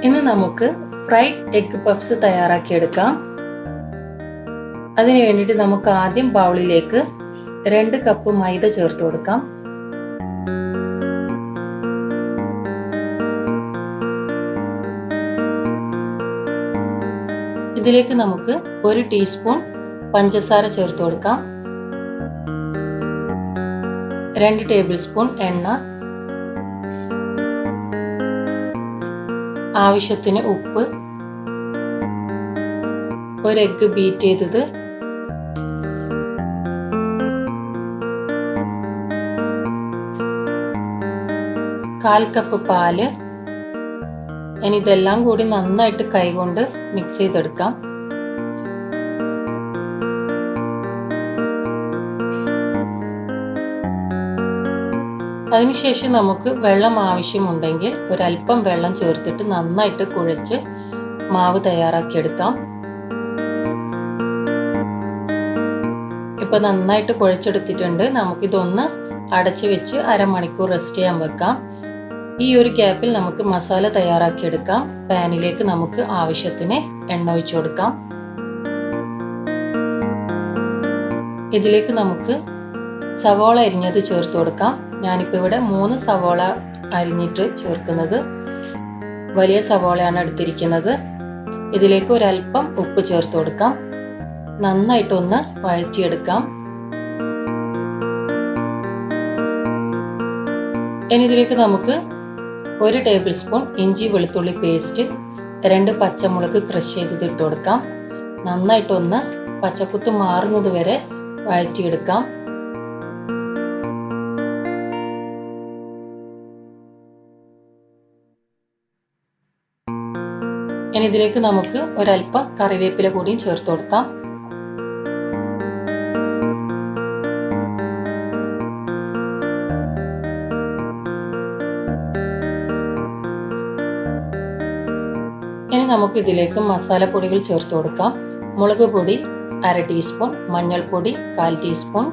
ഇന്ന് നമുക്ക് fried egg puffs തയ്യാറാക്കിയെടുക്കാം. അതിനു വേണ്ടിയിട്ട് നമുക്ക് ആദ്യം ബൗളിലേക്ക് 2 കപ്പ് മൈദ ചേർത്ത് കൊടുക്കാം. ഇതിലേക്ക് നമുക്ക് 1 ടീസ്പൂൺ പഞ്ചസാര ചേർത്ത് കൊടുക്കാം. 2 ടേബിൾ സ്പൂൺ എണ്ണ, ആവശ്യത്തിന് ഉപ്പ്, 1 എഗ്ഗ് ബീറ്റ് ചെയ്തത്, കാൽ കപ്പ് പാല്. ഇനി ഇതെല്ലാം കൂടി നന്നായിട്ട് കൈകൊണ്ട് മിക്സ് ചെയ്തെടുക്കാം. അതിനുശേഷം നമുക്ക് വെള്ളം ആവശ്യമുണ്ടെങ്കിൽ ഒരല്പം വെള്ളം ചേർത്തിട്ട് നന്നായിട്ട് കുഴച്ച് മാവ് തയ്യാറാക്കിയെടുക്കാം. ഇപ്പൊ നന്നായിട്ട് കുഴച്ചെടുത്തിട്ടുണ്ട്. നമുക്കിതൊന്ന് അടച്ചു വെച്ച് അരമണിക്കൂർ റെസ്റ്റ് ചെയ്യാൻ വെക്കാം. ഈ ഒരു ഗ്യാപ്പിൽ നമുക്ക് മസാല തയ്യാറാക്കിയെടുക്കാം. പാനിലേക്ക് നമുക്ക് ആവശ്യത്തിന് എണ്ണ ഒഴിച്ചു കൊടുക്കാം. ഇതിലേക്ക് നമുക്ക് സവോള അരിഞ്ഞത് ചേർത്ത് കൊടുക്കാം. ഞാനിപ്പോൾ ഇവിടെ 3 സവോള അരിഞ്ഞിട്ട് ചേർക്കുന്നത്. വലിയ സവോളയാണ് എടുത്തിരിക്കുന്നത്. ഇതിലേക്ക് ഒരല്പം ഉപ്പ് ചേർത്ത് കൊടുക്കാം. നന്നായിട്ടൊന്ന് വഴറ്റിയെടുക്കാം. ഇനി ഇതിലേക്ക് നമുക്ക് 1 ടേബിൾ സ്പൂൺ ഇഞ്ചി വെളുത്തുള്ളി പേസ്റ്റ്, 2 പച്ചമുളക് ക്രഷ് ചെയ്തത് ഇട്ട് കൊടുക്കാം. നന്നായിട്ടൊന്ന് പച്ചക്കുത്ത് മാറുന്നത് വരെ വഴറ്റിയെടുക്കാം. ഇനി ഇതിലേക്ക് നമുക്ക് ഒരല്പം കറിവേപ്പില കൂടിയും ചേർത്ത് കൊടുക്കാം. ഇനി നമുക്ക് ഇതിലേക്ക് മസാലപ്പൊടികൾ ചേർത്ത് കൊടുക്കാം. മുളക് പൊടി 1/2 ടീസ്പൂൺ, മഞ്ഞൾപ്പൊടി 1/4 ടീസ്പൂൺ,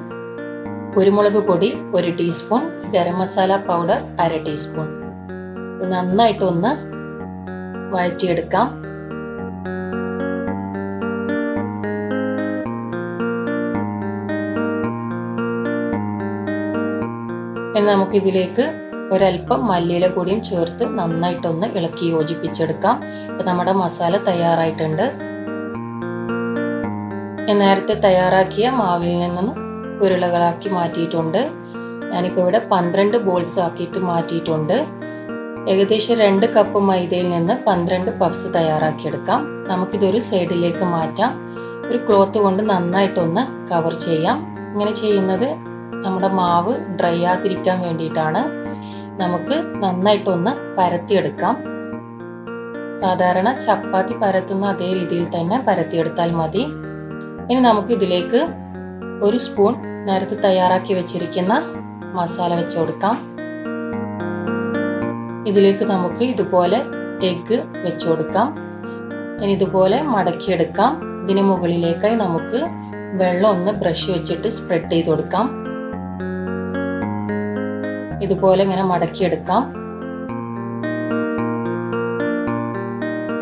കുരുമുളക് പൊടി 1 teaspoon, garam masala powder 1/2 teaspoon. നന്നായിട്ടൊന്ന് വഴറ്റിയെടുക്കാം. ഇനി നമുക്ക് ഇതിലേക്ക് ഒരല്പം മല്ലിയില കൂടിയും ചേർത്ത് നന്നായിട്ടൊന്ന് ഇളക്കി യോജിപ്പിച്ചെടുക്കാം. ഇപ്പം നമ്മുടെ മസാല തയ്യാറായിട്ടുണ്ട്. നേരത്തെ തയ്യാറാക്കിയ മാവിൽ നിന്ന് ഉരുളകളാക്കി മാറ്റിയിട്ടുണ്ട്. ഞാനിപ്പോൾ ഇവിടെ 12 ബോൾസ് ആക്കിയിട്ട് മാറ്റിയിട്ടുണ്ട്. ഏകദേശം 2 കപ്പ് മൈദയിൽ നിന്ന് 12 പഫ്സ് തയ്യാറാക്കിയെടുക്കാം. നമുക്കിതൊരു സൈഡിലേക്ക് മാറ്റാം. ഒരു ക്ലോത്ത് കൊണ്ട് നന്നായിട്ടൊന്ന് കവർ ചെയ്യാം. ഇങ്ങനെ ചെയ്യുന്നത് നമ്മുടെ മാവ് ഡ്രൈ ആകാതിരിക്കാൻ വേണ്ടിയിട്ടാണ്. നമുക്ക് നന്നായിട്ടൊന്ന് പരത്തിയെടുക്കാം. സാധാരണ ചപ്പാത്തി പരത്തുന്ന അതേ രീതിയിൽ തന്നെ പരത്തിയെടുത്താൽ മതി. ഇനി നമുക്ക് ഇതിലേക്ക് 1 സ്പൂൺ നേരത്തെ തയ്യാറാക്കി വെച്ചിരിക്കുന്ന മസാല വെച്ച് കൊടുക്കാം. ഇതിലേക്ക് നമുക്ക് ഇതുപോലെ എഗ്ഗ് വെച്ച് കൊടുക്കാം. ഇനി ഇതുപോലെ മടക്കിയെടുക്കാം. ഇതിന് മുകളിലേക്കായി നമുക്ക് വെള്ളം ഒന്ന് ബ്രഷ് വെച്ചിട്ട് സ്പ്രെഡ് ചെയ്ത് കൊടുക്കാം. ഇതുപോലെ ഇങ്ങനെ മടക്കിയെടുക്കാം.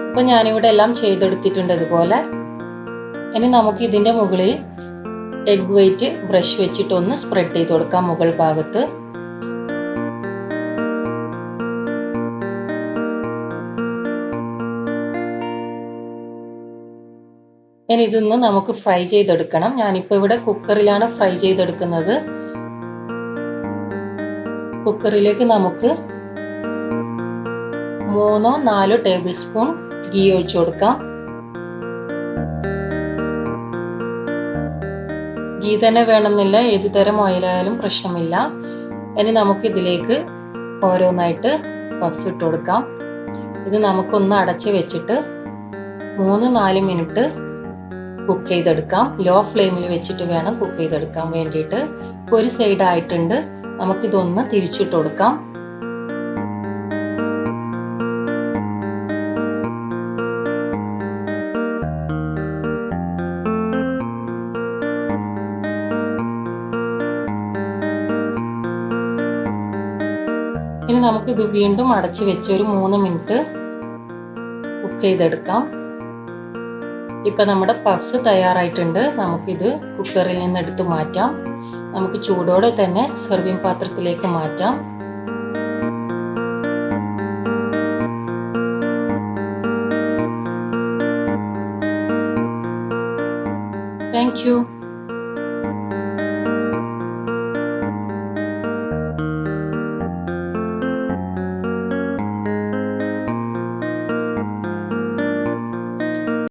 ഇപ്പൊ ഞാനിവിടെ എല്ലാം ചെയ്തെടുത്തിട്ടുണ്ട് ഇതുപോലെ. ഇനി നമുക്ക് ഇതിന്റെ മുകളിൽ എഗ് വൈറ്റ് ബ്രഷ് വെച്ചിട്ട് ഒന്ന് സ്പ്രെഡ് ചെയ്ത് കൊടുക്കാം മുകൾ ഭാഗത്ത്. ഇനി ഇതൊന്ന് നമുക്ക് ഫ്രൈ ചെയ്തെടുക്കണം. ഞാനിപ്പോൾ ഇവിടെ കുക്കറിലാണ് ഫ്രൈ ചെയ്തെടുക്കുന്നത്. കുക്കറിലേക്ക് നമുക്ക് 3-4 ടേബിൾ സ്പൂൺ ഗീ ഒഴിച്ചു കൊടുക്കാം. ഗീ തന്നെ വേണമെന്നില്ല, ഏത് തരം ഓയിലായാലും പ്രശ്നമില്ല. ഇനി നമുക്ക് ഇതിലേക്ക് ഓരോന്നായിട്ട് പഫ്സ് ഇട്ട് കൊടുക്കാം. ഇത് നമുക്കൊന്ന് അടച്ച് വെച്ചിട്ട് 3-4 മിനിറ്റ് കുക്ക് ചെയ്തെടുക്കാം. ലോ ഫ്ലെയിമിൽ വെച്ചിട്ട് വേണം കുക്ക് ചെയ്തെടുക്കാൻ വേണ്ടിയിട്ട്. ഒരു സൈഡ് ആയിട്ടുണ്ട്. നമുക്കിതൊന്ന് തിരിച്ചിട്ട് കൊടുക്കാം. ഇനി നമുക്ക് ഇത് വീണ്ടും അടച്ചു വെച്ച് ഒരു 3 മിനിറ്റ് കുക്ക് ചെയ്തെടുക്കാം. ഇപ്പം നമ്മുടെ പഫ്സ് തയ്യാറായിട്ടുണ്ട്. നമുക്കിത് കുക്കറിൽ നിന്ന് എടുത്ത് മാറ്റാം. നമുക്ക് ചൂടോടെ തന്നെ സെർവിങ് പാത്രത്തിലേക്ക് മാറ്റാം. Thank you.